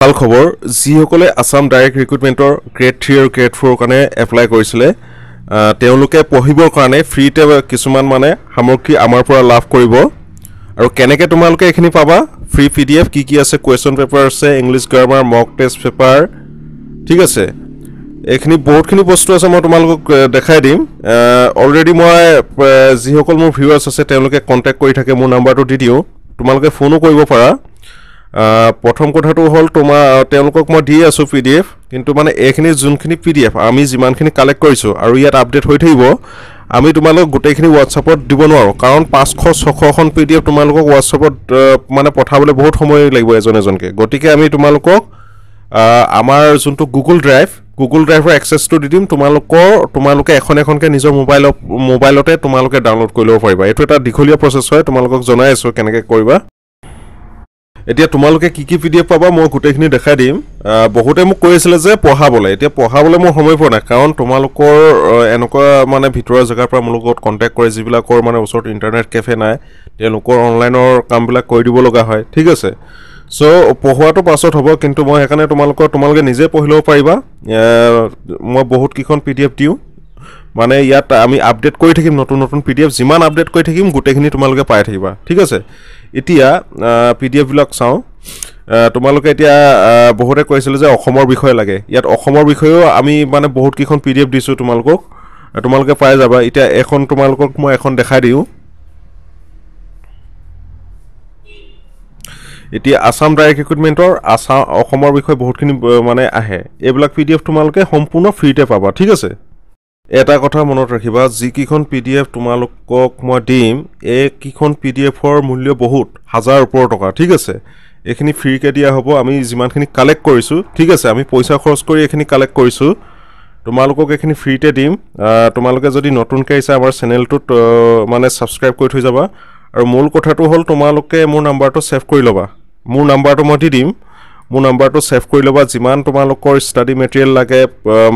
ভাল খবৰ যিসকলে আসাম ডাইৰেক্ট ৰিক্ৰুটমেন্টৰ গ্ৰেড 3 আৰু গ্ৰেড 4 কাৰণে এপ্লাই কৰিছিলে তেওঁলোকে পঢ়িবৰ কাৰণে ফ্ৰীতে কিছুমান মানে সামগ্ৰী আমাৰ পৰা লাভ কৰিব আৰু কেনেকৈ তোমালোকে এখিনি পাবা ফ্ৰী পিডিএফ কি আছে কোৱেশ্চন পেপাৰ আছে ইংলিশ গ্ৰামাৰ মক টেষ্ট পেপাৰ ঠিক আছে এখিনি বহুতখিনি বস্তু আছে মই তোমালোকক দেখাই দিম অলৰেডি মই যিসকল মোৰ ভিউৱাৰ্ছ আছে তেওঁলোকে কন্টাক্ট কৰি থাকে মোৰ নাম্বাৰটো দি দিও তোমালোকে ফোনো কৰিব পাৰা প্ৰথম কথাটো হল তেওঁলোকক মই দি আছো পিডিএফ কিন্তু মানে এখিনি যোনখিনি পিডিএফ আমি যিমানখিনি কালেক্ট কৰিছো আৰু ইয়াত আপডেট হৈ থাকিব আমি তোমালোক গোটেইখিনি WhatsAppত দিব নোৱাৰো কাৰণ 500-600 খন পিডিএফ তোমালোকক WhatsAppত মানে পঠাবলৈ বহুত সময় লাগিব এজনকে গটিকে আমি তোমালোকক আমাৰ যোনটো Google Drive এক্সেছটো দি দিম তোমালোকে এখনকে নিজৰ মোবাইলতে তোমালোকে ডাউনলোড কৰি ল'ব পাৰিবা এটো এটা দীঘলীয়া প্ৰসেছ হয় তোমালোকক জনাই আছো কেনেকৈ কৰিবা এতিয়া তোমালোকে কি পিডিএফ পাবা মই গোটেইখিনি দেখাই দিম বহুতে মোক কৈছিলে যে পঢ়াবলৈ এতিয়া পঢ়াবলৈ মই সময় পোৱা নাই কাৰণ তোমালোকৰ এনেকুৱা মানে ভিতৰৰ জায়গাৰ পৰা মোৰ লগত কন্টাক্ট কৰে যিবিলাকৰ মানে ওচৰত ইন্টাৰনেট কেফে নাই তেওঁলোকৰ অনলাইনৰ কামবিলাক কৰি দিব লগা হয় ঠিক আছে সো পঢ়োৱাটো পাছত হ'ব কিন্তু মই এখানে তোমালোকে নিজে পঢ়ি ল'ব পাৰিবা মই বহুত কিখন পিডিএফ দিও মানে ইয়াত আমি আপডেট কৰি থাকিম নতুন পিডিএফ যিমান আপডেট কৰি থাকিম গোটেইখিনি তোমালোকে পাই থাকিবা ঠিক আছে এতিয়া পিডিএফ বিলাক চাও তোমালোকে এতিয়া বহুতে কৈছিল যে অসমৰ বিষয় লাগে ইয়াত অসমৰ বিষয়ও আমি মানে বহুত কিখন পিডিএফ দিছো তোমালোকে পাই যাবা এতিয়া এখন তোমালোকক মই এখন দেখাই দিও এতিয়া আসাম ডাইৰেক্ট ৰিক্ৰুটমেন্টৰ অসমৰ বিষয় বহুতখিনি মানে আহে এইবিলাক পিডিএফ তোমালোকে সম্পূৰ্ণ ফ্ৰীতে পাবা ঠিক আছে এটা কথা মনত ৰাখিবা যি কিখন পিডিএফ তোমালোকক মই দিম এই কিখন পিডিএফৰ মূল্য বহুত হাজাৰ ওপৰ টকা ঠিক আছে এখিনি ফ্ৰীকে দিয়া হ'ব আমি যিমানখিনি কালেক্ট কৰিছো ঠিক আছে আমি পইচা খৰচ কৰি এখিনি কালেক্ট কৰিছো তোমালোকক এখিনি ফ্ৰীতে দিম তোমালোকে যদি নতুনকৈ আহিছে আমাৰ চেনেলটোত মানে সাবস্ক্ৰাইব কৰি থৈ যাবা আৰু মূল কথাটো হল তোমালোকে মোৰ নাম্বাৰটো সেভ কৰি ল'বা মোৰ নাম্বাৰটো মই দি দিম মোৰ নাম্বাৰটো সেভ কৰি ল'বা যিমান তোমালোকৰ ষ্টাডি মেটেৰিয়েল লাগে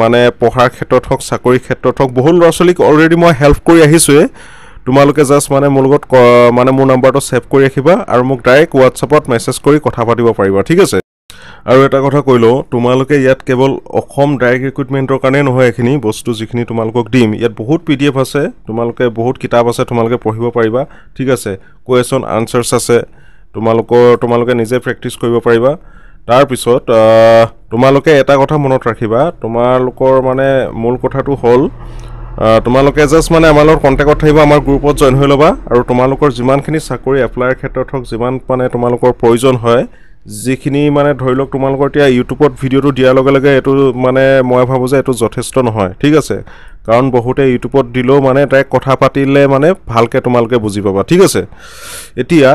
মানে পঢ়াৰ ক্ষেত্ৰত হক চাকৰি ক্ষেত্ৰত হক বহুত ল'ৰা-ছোৱালীক অলৰেডি মই হেল্প কৰি আহিছোৱে তোমালোকে জাস্ট মানে মোৰ লগত মানে মোৰ নাম্বাৰটো সেভ কৰি ৰাখিবা আৰু মোক ডাইৰেক্ট WhatsAppত মেছেজ কৰি কথা পাতিব পাৰিবা ঠিক আছে আৰু এটা কথা কৈলো তোমালোকে ইয়াত কেৱল অসম ডাইৰেক্ট ৰিক্ৰুটমেন্টৰ কাৰণে নহয় এখিনি বস্তু যিখিনি তোমালোকক দিম ইয়াত বহুত পিডিএফ আছে তোমালোকে বহুত কিতাপ আছে তোমালোকে পঢ়িব পাৰিবা ঠিক আছে কোৱেশ্চন আনসাৰ্স আছে তোমালোকে নিজে প্ৰেক্টিস কৰিব পাৰিবা তাৰ পিছত তোমালোকে এটা কথা মনত ৰাখিবা তোমালোকৰ মানে মূল কথাটো হল তোমালোকে জাস্ট মানে আমাৰ লগত কন্টাক্টত থাকিবা আমাৰ গ্ৰুপত জয়েন হৈ লবা আৰু তোমালোকৰ যিমানখিনি চাকৰি এপ্লাইৰ ক্ষেত্ৰত হক যিমান মানে তোমালোকৰ প্ৰয়োজন হয় যিখিনি মানে ধৰিলক তোমালোকৰ এতিয়া ইউটিউবত ভিডিওটো দিয়াৰ লগে লগে এটো মানে মই ভাবো যে এটো যথেষ্ট নহয় ঠিক আছে কাৰণ বহুতে ইউটিউবত দিলো মানে ডাইৰেক্ট কথা পাতিলে মানে ভালকে তোমালোকে বুজি পাবা ঠিক আছে এতিয়া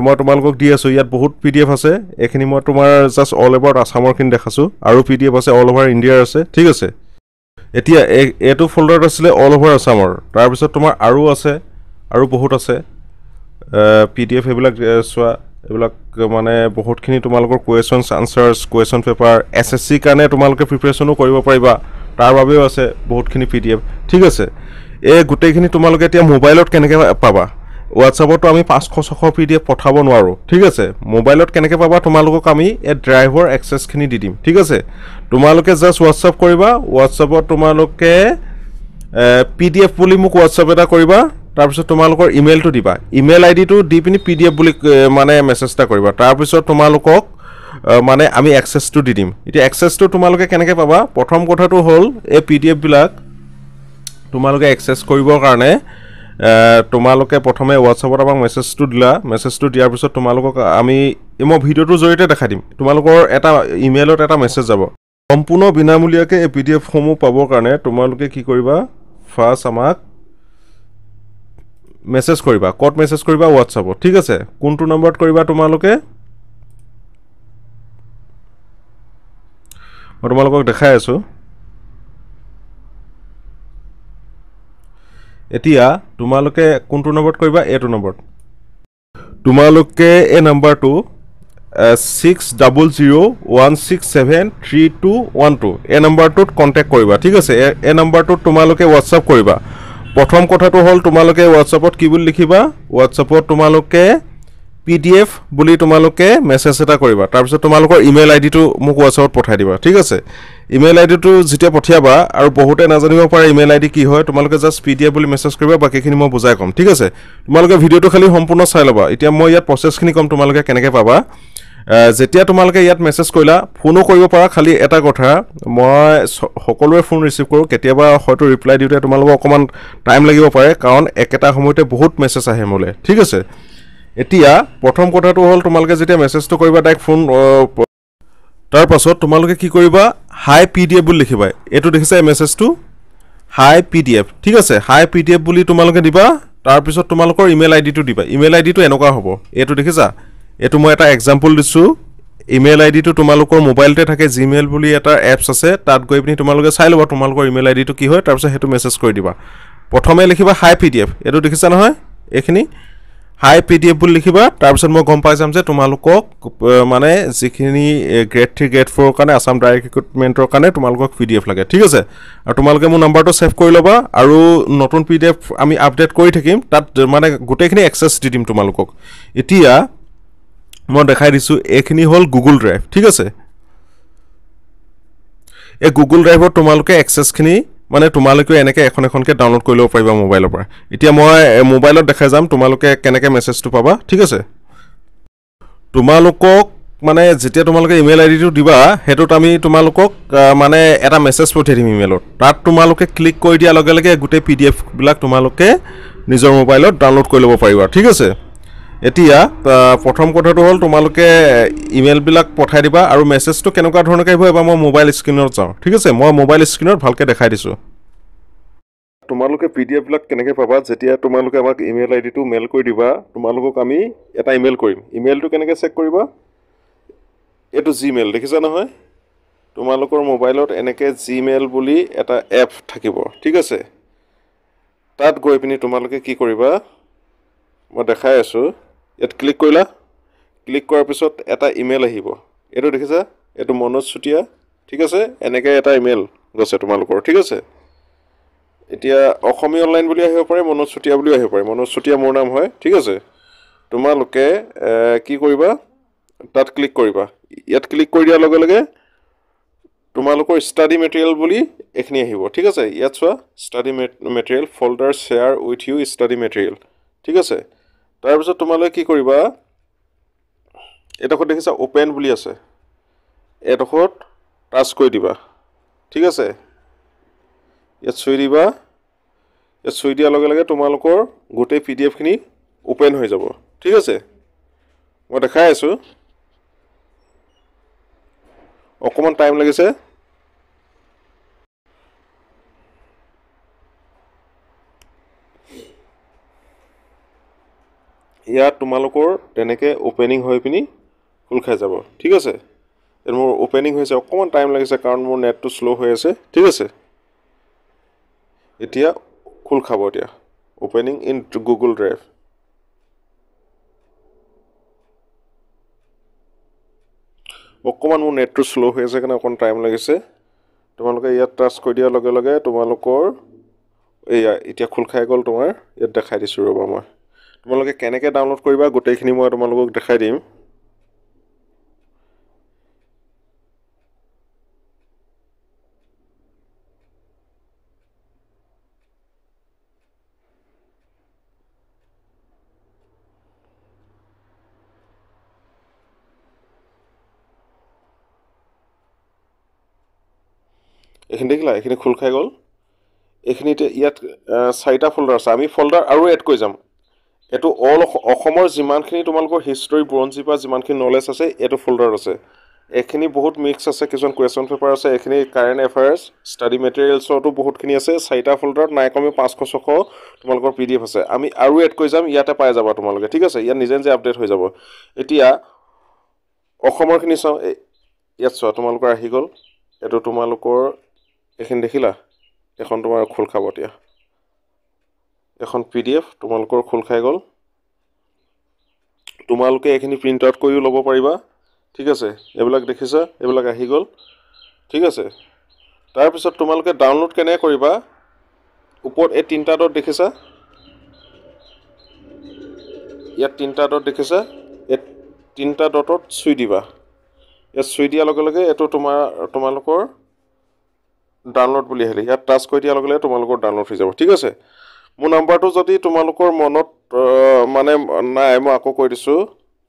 মই তোমালোকক দি আছো ইয়াত বহুত পিডিএফ আছে এখিনি মই তোমাৰ জাস্ট অল এবাউট আসামৰ কিন দেখাছো আৰু পিডিএফ আছে অল ওভাৰ ইন্ডিয়াৰ আছে ঠিক আছে এতিয়া এটো ফোল্ডাৰত আছিল অল ওভাৰ আসামৰ তাৰ পিছত তোমাৰ আৰু আছে আৰু বহুত আছে পিডিএফ এবিলাক সোৱা এবিলাক মানে বহুতখিনি তোমালোকৰ কোৱেশ্চনছ আনসাৰ্স কোৱেশ্চন পেপাৰ এসএসসি কাৰণে তোমালোকে প্ৰিপাৰেচনো কৰিব পাৰিবা তাৰ বাবেও আছে বহুতখিনি পিডিএফ ঠিক আছে এই গোটেইখিনি তোমালোকে এতিয়া মোবাইলত কেনেকৈ পাবা WhatsAppতো আমি 500-600 পিডিএফ পঠাব নোৱাৰো ঠিক আছে মোবাইলত কেনেকৈ পাবা তোমালোকক আমি এই ড্ৰাইভৰ এক্সেছখিনি দি দিম ঠিক আছে তোমালোকে জাস্ট WhatsApp কৰিবা WhatsAppত তোমালোকে পিডিএফ বুলি মোক WhatsApp এটা কৰিবা তাৰ পিছত তোমালোকৰ ইমেইলটো দিবা ইমেইল আইডিটো দি পিনি পিডিএফ বুলি মানে মেছেজটা কৰিবা তাৰ পিছত তোমালোকক মানে আমি এক্সেছটো দি দিম এতিয়া এক্সেছটো তোমালোকে কেনেকৈ পাবা প্ৰথম কথাটো হল এই পিডিএফ বিলাক তোমালোকে এক্সেছ কৰিবৰ কাৰণে তোমালোকে প্ৰথমে WhatsAppত আমাক মেছেজটো দিলা মেছেজটো দিয়াৰ পিছত তোমালোকক আমি মই ভিডিওটোৰ জৰিয়তে দেখাই দিম তোমালোকৰ এটা ইমেইলত এটা মেছেজ যাব সম্পূৰ্ণ বিনামূলীয়াকৈ এই পিডিএফ সমূহ পাবৰ কাৰণে তোমালোকে কি কৰিবা ফাৰ্স্ট আমাক মেছেজ কৰিবা কত মেছেজ কৰিবা WhatsAppত ঠিক আছে কোনটো নম্বৰত কৰিবা তোমালোকে মই তোমালোকক দেখাই আছো এতিয়া তোমালোকে কোনটো নম্বৰত কৰিবা এটো নম্বৰত তোমালোকে এই নম্বৰটো 6001673212 এই নম্বৰটোত কন্টাক্ট কৰিবা ঠিক আছে এই নম্বৰটোত তোমালোকে WhatsApp কৰিবা প্ৰথম কথাটো হল তোমালোকে WhatsAppত কি বুলি লিখিবা WhatsAppত তোমালোকে PDF বুলি তোমালোকে মেছেজ এটা কৰিবা তাৰপিছত তোমালোকৰ ইমেইল আইডিটো মোক WhatsAppত পঠাই দিবা ঠিক আছে ইমেইল আইডিটো যেতিয়া পঠিয়াবা আৰু বহুতে নাজানিব পাৰে ইমেইল আইডি কি হয় তোমালোকে জাস্ট PDF বুলি মেছেজ কৰিবা বাকিখিনি মই বুজাই কম ঠিক আছে তোমালোকে ভিডিওটো খালি সম্পূৰ্ণ চাই ল'বা এতিয়া মই ইয়াত প্ৰসেছখিনি কম তোমালোকে কেনেকৈ পাবা যেতিয়া তোমালোকে ইয়াত মেছেজ কৰিলা ফোনো কৰিব পাৰা খালি এটা কথা মই সকলোৱে ফোন ৰিচিভ কৰোঁ কেতিয়াবা হয়তো ৰিপ্লাই দিওঁতে তোমালোকৰ অকমান টাইম লাগিব পাৰে কাৰণ একেটা সময়তে বহুত মেছেজ আহে মোলে ঠিক আছে এতিয়া প্ৰথম কথাটো হ'ল তোমালোকে যেতিয়া মেছেজটো কৰিবা ডাইৰেক্ট ফোন তাৰ পাছত তোমালোকে কি কৰিবা হাই PDF বুলি লিখিবা এটো দেখিছা এই মেছেজটো হাই PDF ঠিক আছে হাই PDF বুলি তোমালোকে দিবা তাৰ পিছত তোমালোকৰ ইমেইল আইডিটো দিবা ইমেইল আইডিটো এনেকুৱা হ'ব এটো দেখিছা এটো মই এটা এক্সাম্পল দিছো ইমেইল আইডিটো তোমালোকৰ মোবাইলতে থাকে Gmail বুলি এটা এপছ আছে তাত গৈ পিনি তোমালোকে চাই ল'বা তোমালোকৰ ইমেইল আইডিটো কি হয় তাৰ পিছত হেতু মেছেজ কৰি দিবা প্ৰথমে লিখিবা হাই PDF এটো দেখিছা নহয় এখিনি হাই PDF বুলি লিখিবা তাৰ পিছত মই গম পাই যাম যে তোমালোকক মানে যিখিনি গ্ৰেড 3 গ্ৰেড 4 কাৰণে আসাম ডাইৰেক্ট ৰিক্ৰুটমেন্টৰ কাৰণে তোমালোকক PDF লাগে ঠিক আছে আৰু তোমালোকে মোৰ নাম্বাৰটো সেভ কৰি ল'বা আৰু নতুন PDF আমি আপডেট কৰি থাকিম তাত মানে গোটেইখিনি এক্সেস দি দিম তোমালোকক এতিয়া মই দেখাই দিছো এখিনি হল গুগল ড্ৰাইভ ঠিক আছে এই গুগল ড্ৰাইভত তোমালোকে এক্সেসখিনি মানে তোমালোকে এনেকে এখনকে ডাউনলোড কৰি ল'ব পাৰিবা মোবাইলৰ পৰা এতিয়া মই মোবাইলত দেখাই যাম তোমালোকে কেনেকে মেছেজটো পাবা ঠিক আছে তোমালোকক মানে যেতিয়া তোমালোকে ইমেইল আইডিটো দিবা হেতুত আমি তোমালোকক মানে এটা মেছেজ পঠিয়াই দিম ইমেইলত তাত তোমালোকে ক্লিক কৰি দিয়া লগে লগে গোটেই PDF বিলাক তোমালোকে নিজৰ মোবাইলত ডাউনলোড কৰি ল'ব পাৰিবা ঠিক আছে এতিয়া প্ৰথম কথাটো হ'ল তোমালোকে ইমেইল বিলাক পঠাই দিবা আৰু মেছেজটো কেনেকুৱা ধৰণে আহিব এবাৰ মই মোবাইল স্ক্ৰিনত যাওঁ ঠিক আছে মই মোবাইল স্ক্ৰিনত ভালকে দেখাই দিছো তোমালোকে PDF বিলাক কেনেকৈ পাবা যেতিয়া তোমালোকে আমাক ইমেইল আইডিটো মেইল কৰি দিবা তোমালোকক আমি এটা ইমেইল কৰিম ইমেইলটো কেনেকৈ চেক কৰিবা এটো Gmail দেখিছা নহয় তোমালোকৰ মোবাইলত এনেকৈ Gmail বুলি এটা এপ থাকিব ঠিক আছে তাত গৈ পিনি তোমালোকে কি কৰিবা মই দেখাই আছো ইয়াত ক্লিক কৰিলা ক্লিক কৰাৰ পিছত এটা ইমেইল আহিব এটো দেখিছা এটো মনোজ চুটিয়া ঠিক আছে এনেকৈ এটা ইমেইল গৈছে তোমালোকৰ ঠিক আছে এতিয়া অসমী অনলাইন বুলি আহিব পাৰে মনোজ চুটিয়া বুলি আহিব পাৰে মনোজ চুটিয়া মোৰ নাম হয় ঠিক আছে তোমালোকে কি কৰিবা তাত ক্লিক কৰিবা ইয়াত ক্লিক কৰি দিয়া লগে লগে তোমালোকৰ ষ্টাডি মেটেৰিয়েল বুলি এখিনি আহিব ঠিক আছে ইয়াত চোৱা study material folder share with you study material ঠিক আছে তাৰ পিছত তোমালোকে কি কৰিবা এডখত দেখিছা ওপেন বুলি আছে এডখত টাচ কৰি দিবা ঠিক আছে ইয়াত চুই দিবা ইয়াত চুই দিয়া লগে লগে তোমালোকৰ গোটেই PDF খিনি ওপেন হৈ যাব ঠিক আছে মই দেখাই আছো অকমান টাইম লাগিছে ইয়াত তোমালোকৰ তেনেকে ওপেনিং হৈ পিনি খুল খাই যাব ঠিক আছে এৰ মোৰ ওপেনিং হৈছে অকমান টাইম লাগিছে কাৰণ মোৰ নেটটো স্লো হৈ আছে ঠিক আছে এতিয়া খুল খাব এতিয়া ওপেনিং ইন গুগল ড্ৰাইভ অকমান মোৰ নেটটো স্লো হৈ আছে কাৰণে অকন টাইম লাগিছে তোমালোকে ইয়াত টাচ কৰি দিয়া লগে লগে তোমালোকৰ এয়া এতিয়া খুল খাই গল তোমাৰ ইয়াত দেখাই দিছো ৰবা মই তোমালোকে কেনেকৈ ডাউনলোড কৰিবা গোটেইখিনি মই তোমালোকক দেখাই দিম এখিনি দেখিলা এখিনি খুল খাই গল এখিনিতে ইয়াত চাৰিটা ফোল্ডাৰ আছে আমি ফোল্ডাৰ আৰু এড কৰি যাম এটো অল অসমৰ যিমানখিনি তোমালোকৰ হিষ্টৰী ব্ৰঞ্জি পা যিমানখিনি নলেজ আছে এটো ফোল্ডাৰ আছে এখিনি বহুত মিক্স আছে কিছুমান কোৱেশ্চন পেপাৰ আছে এখিনি কাৰেন্ট এফেয়াৰ্স ষ্টাডি মেটেৰিয়েলছটো বহুতখিনি আছে চাৰিটা ফোল্ডাৰত নাই কমে 500 600 তোমালোকৰ PDF আছে আমি আৰু এড কৰি যাম ইয়াতে পাই যাবা তোমালোকে ঠিক আছে ইয়াত নিজে নিজে আপডেট হৈ যাব এতিয়া অসমৰখিনি চাও ইয়াত চোৱা তোমালোকৰ আহি গল এটো তোমালোকৰ এখিনি দেখিলা এখন তোমাৰ খোল খাব দিয়া এখন PDF তোমালোকৰ খোল খাই গল তোমালোকে এখিনি প্ৰিন্ট আউট কৰিও ল'ব পাৰিবা ঠিক আছে এবিলাক দেখিছা এবিলাক আহি গল ঠিক আছে তাৰ পিছত তোমালোকে ডাউনলোড কেনে কৰিবা ওপৰত এই তিনটা ডট দেখিছা ইয়াত তিনটা ডট দেখিছা এই তিনিটা ডটত চুই দিবা ইয়াত চুই দিয়াৰ লগে লগে এইটো তোমালোকৰ ডাউনলোড বুলি আহিলে ইয়াত টাচ কৰি দিয়াৰ লগে লগে তোমালোকৰ ডাউনলোড হৈ যাব ঠিক আছে মোৰ নাম্বাৰটো যদি তোমালোকৰ মনত মানে নাই মই আকৌ কৈ দিছোঁ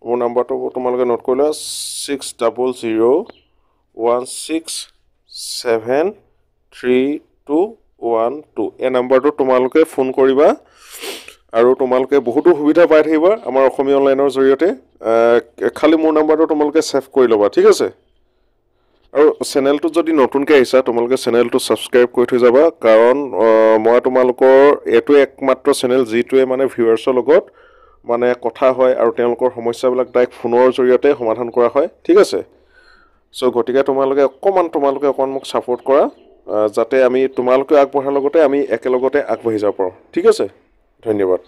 মোৰ নাম্বাৰটো তোমালোকে নোট কৰি লোৱা 6001673212 এই নাম্বাৰটো তোমালোকে ফোন কৰিবা আৰু তোমালোকে বহুতো সুবিধা পাই থাকিবা আমাৰ অসমীয়া অনলাইনৰ জৰিয়তে খালি মোৰ নাম্বাৰটো তোমালোকে ছেভ কৰি ল'বা ঠিক আছে আৰু চেনেলটো যদি নতুনকৈ আহিছা তোমালোকে চেনেলটো ছাবস্ক্ৰাইব কৰি থৈ যাবা কাৰণ মই তোমালোকৰ এইটো একমাত্ৰ চেনেল যিটোৱে মানে ভিউৱাৰ্ছৰ লগত মানে কথা হয় আৰু তেওঁলোকৰ সমস্যাবিলাক ডাইৰেক্ট ফোনৰ জৰিয়তে সমাধান কৰা হয় ঠিক আছে চ' গতিকে তোমালোকে অকণমান মোক ছাপোৰ্ট কৰা যাতে আমি তোমালোকে আগবঢ়াৰ লগতে আমি একেলগতে আগবাঢ়ি যাব পাৰোঁ ঠিক আছে ধন্যবাদ